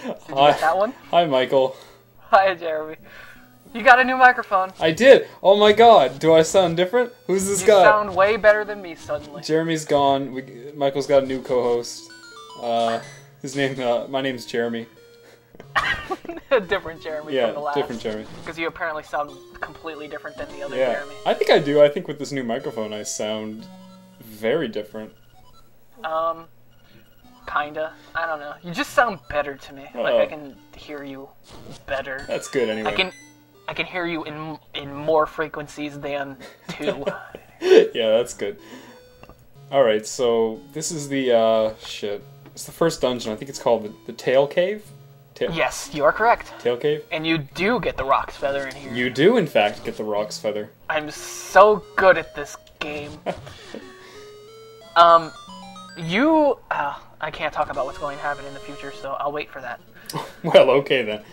you get that one? Hi, Michael. Hi, Jeremy. You got a new microphone. I did. Oh my God. Do I sound different? Who's this guy? You sound way better than me suddenly. Jeremy's gone. Michael's got a new co-host. My name's Jeremy. A different Jeremy from the last. Yeah, different Jeremy. Because you apparently sound completely different than the other Yeah, Jeremy. I think I do. I think with this new microphone, I sound very different. Kinda. I don't know. You just sound better to me. Like, I can hear you better. That's good, anyway. I can hear you in more frequencies than 2. Yeah, that's good. Alright, so this is the, shit. It's the first dungeon. I think it's called the Tail Cave? Yes, you are correct. Tail Cave? And you do get the Rock's Feather in here. You do, in fact, get the Rock's Feather. I'm so good at this game. I can't talk about what's going to happen in the future, so I'll wait for that. Well, okay then.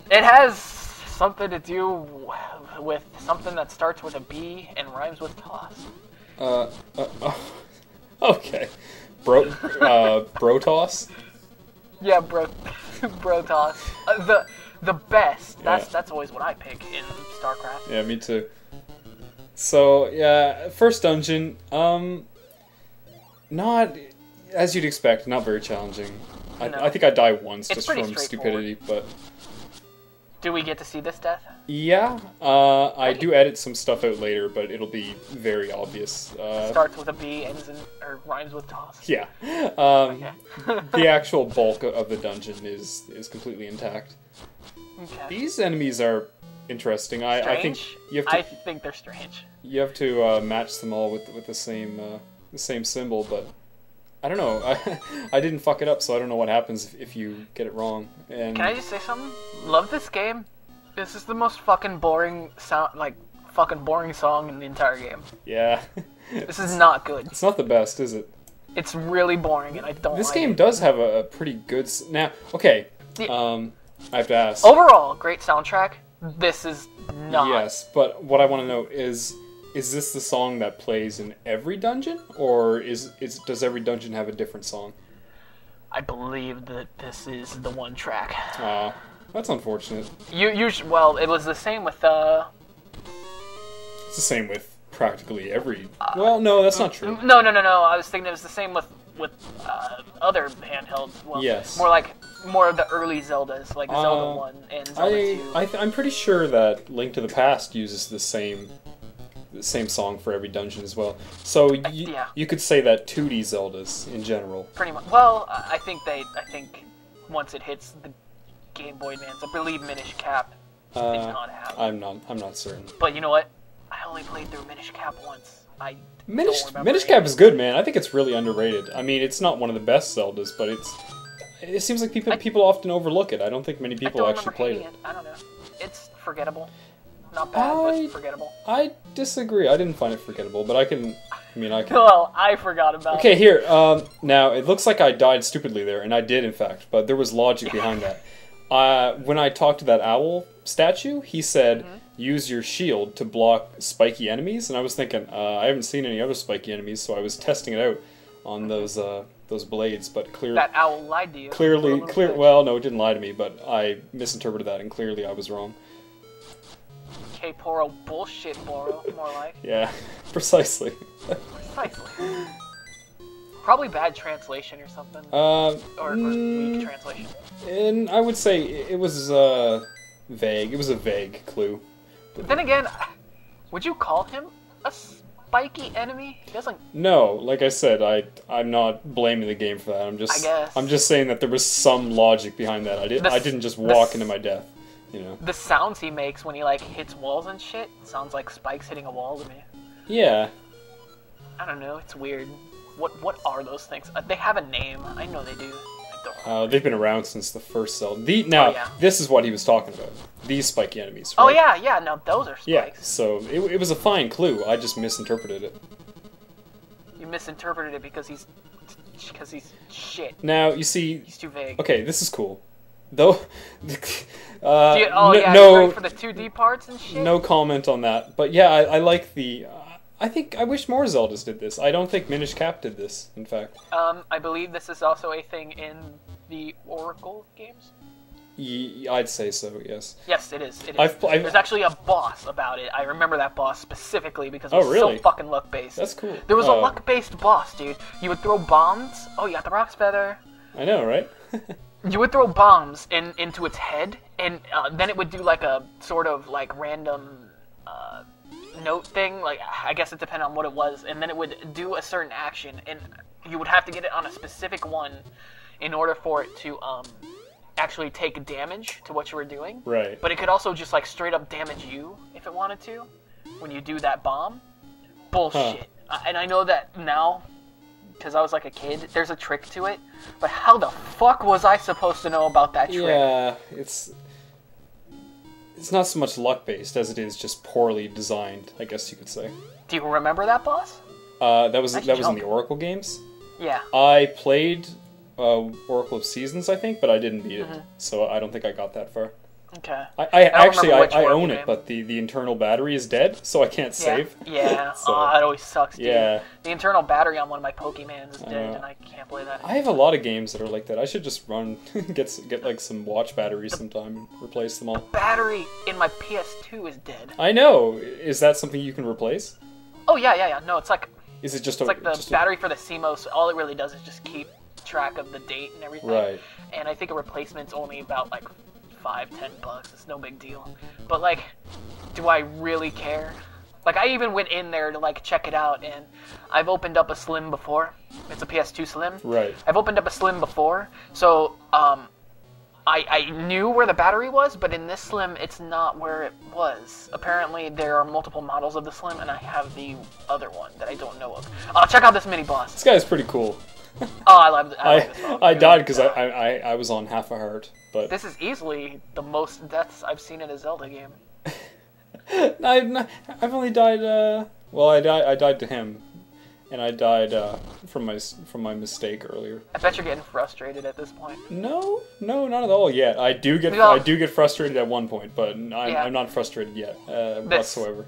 It has something to do with something that starts with a B and rhymes with toss. Okay. Bro toss? Yeah, bro toss. The best. That's always what I pick in StarCraft. Yeah, me too. So, yeah, first dungeon, not, as you'd expect, not very challenging. No. I think I die once It's just pretty from stupidity, but... Do we get to see this death? Yeah, I do edit some stuff out later, but it'll be very obvious. Starts with a B, ends in, or rhymes with toss. Yeah. Okay. The actual bulk of the dungeon is completely intact. Okay. These enemies are interesting. I think you have to. I think they're strange. You have to match them all with the same symbol, but I don't know. I didn't fuck it up, so I don't know what happens if you get it wrong. And Can I just say something? Love this game. This is the most fucking boring boring song in the entire game. Yeah. This is not good. It's not the best, is it? It's really boring, and I don't This like game it. does have a pretty good... Now, okay, Yeah. I have to ask. Overall, great soundtrack. This is not. Yes, but what I want to know is this the song that plays in every dungeon, or does every dungeon have a different song? I believe that this is the one track. That's unfortunate. Well, it was the same with It's the same with practically every... Well, no, that's not true. No. I was thinking it was the same with other handhelds. Well, yes. More of the early Zeldas, like Zelda 1 and Zelda 2. I'm pretty sure that Link to the Past uses the same song for every dungeon as well. So you could say that 2D Zeldas in general. Pretty much. Well, I think once it hits the Game Boy Advance, I believe Minish Cap is not happening. I'm not certain. But you know what? I only played through Minish Cap once. Minish Cap is good, man. I think it's really underrated. I mean, it's not one of the best Zeldas, but it seems like people often overlook it. I don't think many people actually played it. I don't know. It's forgettable. Not bad, but forgettable. I disagree. I didn't find it forgettable, but I can... Well, I forgot about it. Okay, here. Now, it looks like I died stupidly there, and I did, in fact, but there was logic behind that. When I talked to that owl statue, he said, use your shield to block spiky enemies, and I was thinking, I haven't seen any other spiky enemies, so I was testing it out on those blades, but clearly... That owl lied to you. Well, no, it didn't lie to me, but I misinterpreted that, and clearly I was wrong. Okay, Poro, bullshit, Boro, more like. Yeah, precisely. Precisely. Probably bad translation or something. Or weak translation. And I would say it was vague. It was a vague clue. But then again, would you call him a spiky enemy? He doesn't. No, like I said, I'm not blaming the game for that. I'm just saying that there was some logic behind that. I didn't just walk into my death. You know. The sounds he makes when he hits walls and shit sounds like spikes hitting a wall to me. Yeah. I don't know. It's weird. What are those things? They have a name. I know they do. I don't. They've been around since the first Zelda. This is what he was talking about. These spiky enemies. Right? Oh yeah. No, those are spikes. Yeah. So it was a fine clue. I just misinterpreted it. You misinterpreted it because he's shit. Now you see. He's too vague. Okay, this is cool. Though. No, ready for the 2D parts and shit? No comment on that. But yeah, I like the... I wish more Zeldas did this. I don't think Minish Cap did this, in fact. I believe this is also a thing in the Oracle games? I'd say so, yes. Yes, it is. It is. There's actually a boss about it. I remember that boss specifically because it was so fucking luck-based. That's cool. There was a luck-based boss, dude. You would throw bombs. Oh, you got the Rock's Feather. I know, right? You would throw bombs into its head, and then it would do like a sort of like random note thing. Like, I guess it depended on what it was, and then it would do a certain action, and you would have to get it on a specific one in order for it to actually take damage to what you were doing. Right. But it could also just like straight up damage you if it wanted to when you do that bomb. Bullshit. And I know that now because I was like a kid. There's a trick to it, but how the fuck was I supposed to know about that trick? Yeah, it's not so much luck based as it is just poorly designed, I guess you could say. Do you remember that boss? That was in the Oracle games. Yeah. I played Oracle of Seasons, I think, but I didn't beat it, so I don't think I got that far. Okay. I own it, but the internal battery is dead, so I can't save. Yeah. So, that always sucks, dude. Yeah. The internal battery on one of my Pokemans is dead, and I can't play that. I have a lot of games that are like that. I should just get like some watch batteries sometime and replace them all. The battery in my PS2 is dead. I know. Is that something you can replace? Oh yeah. No, it's like. Is it just like the battery for the CMOS? All it really does is just keep track of the date and everything. Right. And I think a replacement's only about like $5-10. It's no big deal. But like, do I really care? Like, I even went in there to like check it out, and I've opened up a Slim before. It's a PS2 Slim. Right. I've opened up a Slim before, so I knew where the battery was, but in this Slim, it's not where it was. Apparently, there are multiple models of the Slim, and I have the other one that I don't know of. Check out this mini boss. This guy's pretty cool. I love this. I died because I was on half a heart, but this is easily the most deaths I've seen in a Zelda game. I've only died. Well, I died to him, and I died from my mistake earlier. I bet you're getting frustrated at this point. No, not at all yet. I do get frustrated at one point, but I'm not frustrated yet whatsoever.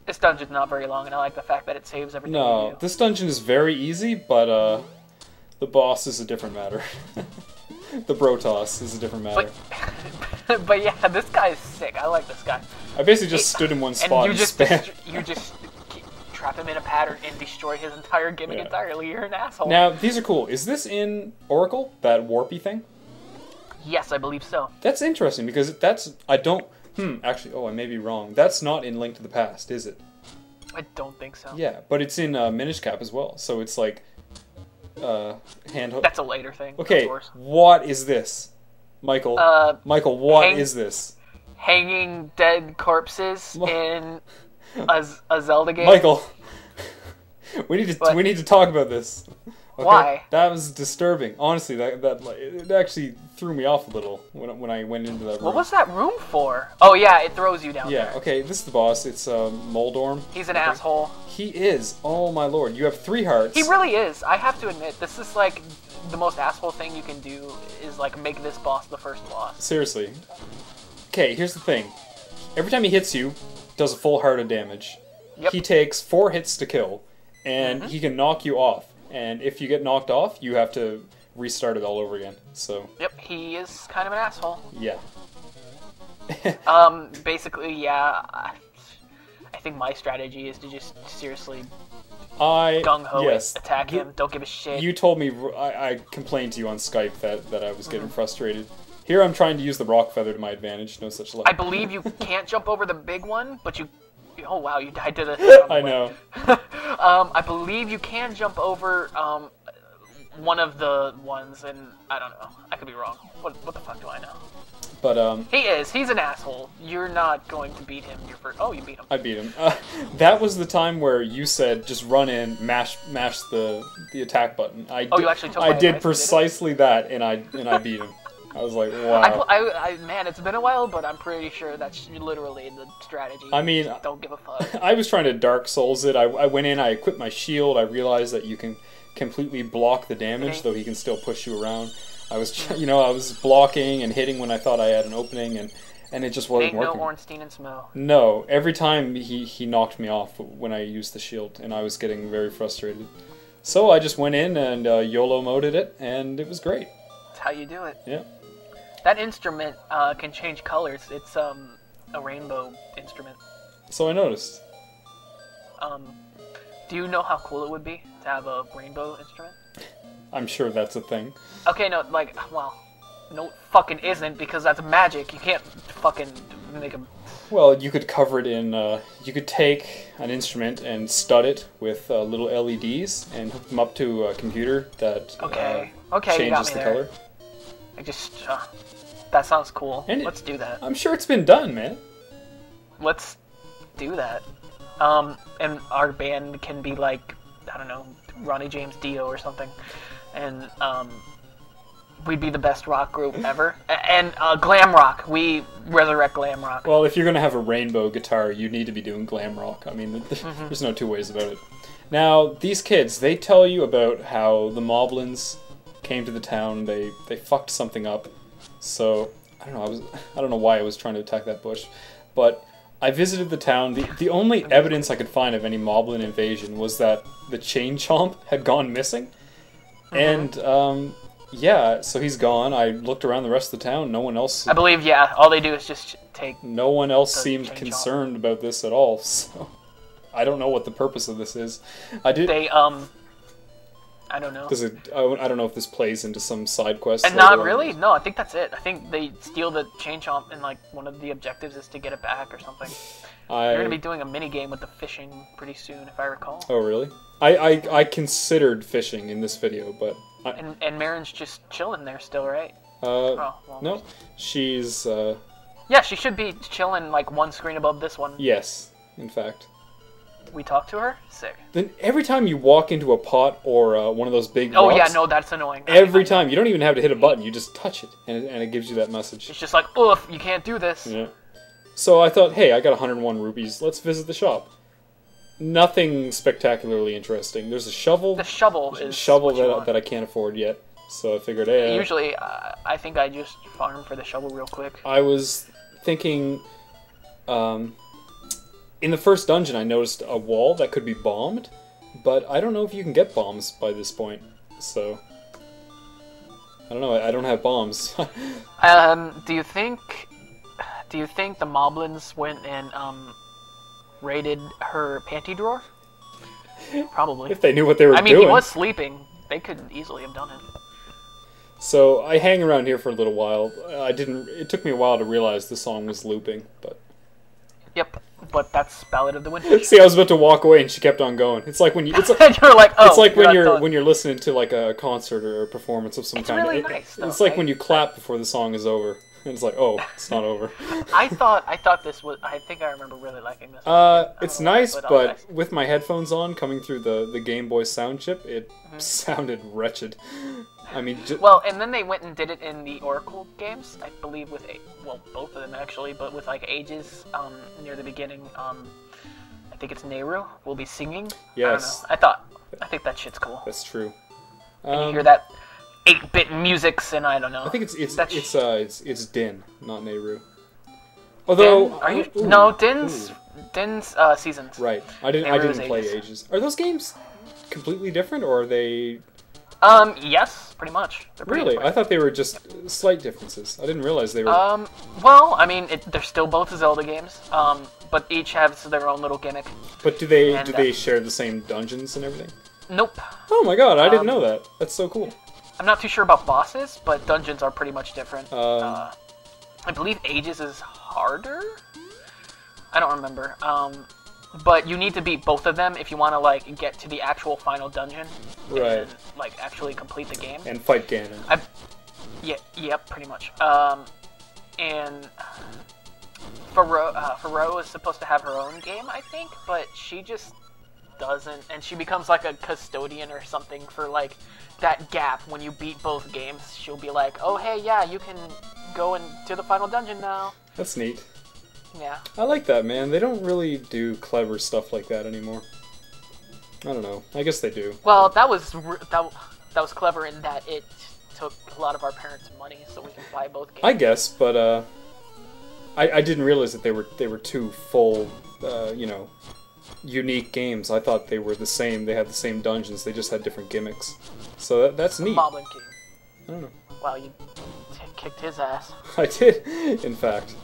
This dungeon's not very long, and I like the fact that it saves everything. No, you do. This dungeon is very easy, but the boss is a different matter. The Bro-Toss is a different matter. But yeah, this guy is sick. I like this guy. I basically just stood in one spot and spam. You just trap him in a pattern and destroy his entire gimmick entirely. You're an asshole. Now, these are cool. Is this in Oracle, that warpy thing? Yes, I believe so. That's interesting, because actually, I may be wrong. That's not in Link to the Past, is it? I don't think so. Yeah, but it's in Minish Cap as well, so it's like handheld. That's a later thing. Okay, of course. What is this? Michael, what is this? Hanging dead corpses in a Zelda game. Michael, we need to talk about this. Okay? Why? That was disturbing. Honestly, it actually threw me off a little when I went into that room. What was that room for? Oh yeah, it throws you down there. Yeah, okay, this is the boss. It's Moldorm. He's an asshole. He is. Oh my lord, you have 3 hearts. He really is. I have to admit, this is like the most asshole thing you can do is like make this boss the first boss. Seriously. Okay, here's the thing. Every time he hits you, does a full heart of damage. Yep. He takes 4 hits to kill, and he can knock you off. And if you get knocked off, you have to restart it all over again. So. Yep, he is kind of an asshole. Yeah. Basically, yeah. I think my strategy is to just seriously gung-ho attack him. Don't give a shit. You told me, I complained to you on Skype that I was getting frustrated. Here I'm trying to use the rock feather to my advantage. No such luck. I believe you can't jump over the big one, but you... Oh wow, you died to the... I know. I believe you can jump over one of the ones, and I don't know. I could be wrong. What the fuck do I know? But he's an asshole. You're not going to beat him. Oh, you beat him. I beat him. That was the time where you said just run in, mash the attack button. You actually took my I did advice, precisely that, and I beat him. I was like, wow. Man, it's been a while, but I'm pretty sure that's literally the strategy. I mean, just don't give a fuck. I was trying to Dark Souls it. I went in, I equipped my shield. I realized that you can completely block the damage, though he can still push you around. I was, I was blocking and hitting when I thought I had an opening, and it just wasn't working. No Ornstein and Smo. No, every time he knocked me off when I used the shield, and I was getting very frustrated. So I just went in and YOLO moded it, and it was great. That's how you do it. Yeah. That instrument can change colors. It's a rainbow instrument. So I noticed. Do you know how cool it would be to have a rainbow instrument? I'm sure that's a thing. Okay, no, like, well, no, it fucking isn't, because that's magic. You can't fucking make a... Well, you could cover it in, you could take an instrument and stud it with little LEDs and hook them up to a computer that Okay, changes you got me the there. color. I just, that sounds cool. And Let's do that. I'm sure it's been done, man. Let's do that. And our band can be like, I don't know, Ronnie James Dio or something. And, we'd be the best rock group ever. And glam rock. We resurrect glam rock. Well, if you're going to have a rainbow guitar, you need to be doing glam rock. I mean, there's no two ways about it. Now, these kids, they tell you about how the Moblins came to the town. They fucked something up. So, I don't know why I was trying to attack that bush. But I visited the town. The only evidence I could find of any Moblin invasion was that the Chain Chomp had gone missing. And, yeah, so he's gone. I looked around the rest of the town. No one else... I believe, yeah, all they do is just take... No one else seemed concerned about this at all, so... I don't know what the purpose of this is. I don't know. Does it... I don't know if this plays into some side quest. And not really? No, I think that's it. I think they steal the Chain Chomp, and, like, one of the objectives is to get it back or something. You're going to be doing a mini-game with the fishing pretty soon, if I recall. Oh, really? I considered fishing in this video, but... And Marin's just chilling there still, right? No. She's, Yeah, she should be chilling, like, one screen above this one. Yes, in fact. We talked to her? Sick. Then every time you walk into a pot or one of those big rocks... Oh, yeah, no, that's annoying. Every time. You don't even have to hit a button. You just touch it, and it gives you that message. It's just like, oof, you can't do this. Yeah. So I thought, hey, I got 101 rupees. Let's visit the shop. Nothing spectacularly interesting. There's a shovel. The shovel is shovel that I can't afford yet. So I figured, hey... Usually, I think I just farm for the shovel real quick. I was thinking... in the first dungeon, I noticed a wall that could be bombed, but I don't know if you can get bombs by this point, so... I don't know, I don't have bombs. Do you think the Moblins went and, raided her panty drawer? Probably. If they knew what they were doing. I mean, he was sleeping. They could easily have done it. So, I hang around here for a little while. It took me a while to realize the song was looping, but... Yep, but that's Ballad of the Windfish. See, I was about to walk away and she kept on going. It's like when you... It's like, you're like, oh, it's like when you're listening to like a concert or a performance of some kind. It's really nice, though, it's like when you clap before the song is over. And it's like, oh, it's not over. I thought this was... I think I remember really liking this. It's nice, but with my headphones on, coming through the Game Boy sound chip, it sounded wretched. I mean... Well, and then they went and did it in the Oracle games, I believe with... Well, both of them, actually, but with, like, Ages, near the beginning, I think it's Nehru will be singing. Yes. I don't know. I think that shit's cool. That's true. And you hear that 8-bit musics, and I don't know. I think it's Din, not Nehru. Although Din? Are you? No, Din's Seasons. Right. I didn't play Ages. Are those games completely different, or are they? Yes, pretty much. They're pretty really? different. I thought they were just slight differences. I didn't realize they were. Well, I mean, they're still both Zelda games. But each has their own little gimmick. But do they share the same dungeons and everything? Nope. Oh my god, I didn't know that. That's so cool. I'm not too sure about bosses, but dungeons are pretty much different. I believe Ages is harder? I don't remember. But you need to beat both of them if you want to, like, get to the actual final dungeon. Right. And, like, actually complete the game. And fight Ganon. Yep, pretty much. And Faro is supposed to have her own game, I think, but she just doesn't, and she becomes like a custodian or something for like that gap when you beat both games. She'll be like, oh hey, yeah, you can go into the final dungeon now. That's neat. Yeah. I like that, man. They don't really do clever stuff like that anymore. I don't know. I guess they do. Well, that was clever in that it took a lot of our parents' money so we can buy both games. I guess, but I didn't realize that they were two full, unique games. I thought they were the same. They had the same dungeons. They just had different gimmicks. So that's neat. Moblin King. I don't know. Well, you kicked his ass. I did, in fact.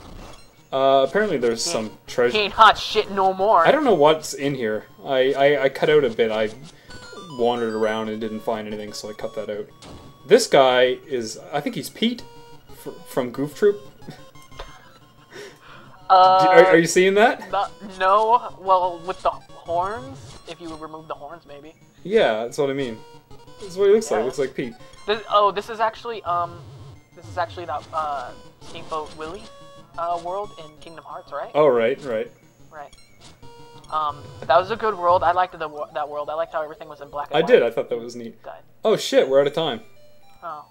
Apparently there's some He treasure. ain't hot shit no more. I don't know what's in here. I cut out a bit. I wandered around and didn't find anything, so I cut that out. This guy is, I think he's Pete from Goof Troop. Are you seeing that? No. Well, with the horns, if you remove the horns, maybe. Yeah, that's what I mean. That's what he looks like. He looks like Pete. This is actually that Steamboat Willie world in Kingdom Hearts, right? Oh, right. Right. That was a good world. I liked that world. I liked how everything was in black and white. I did. I thought that was neat. Died. Oh shit, we're out of time. Oh.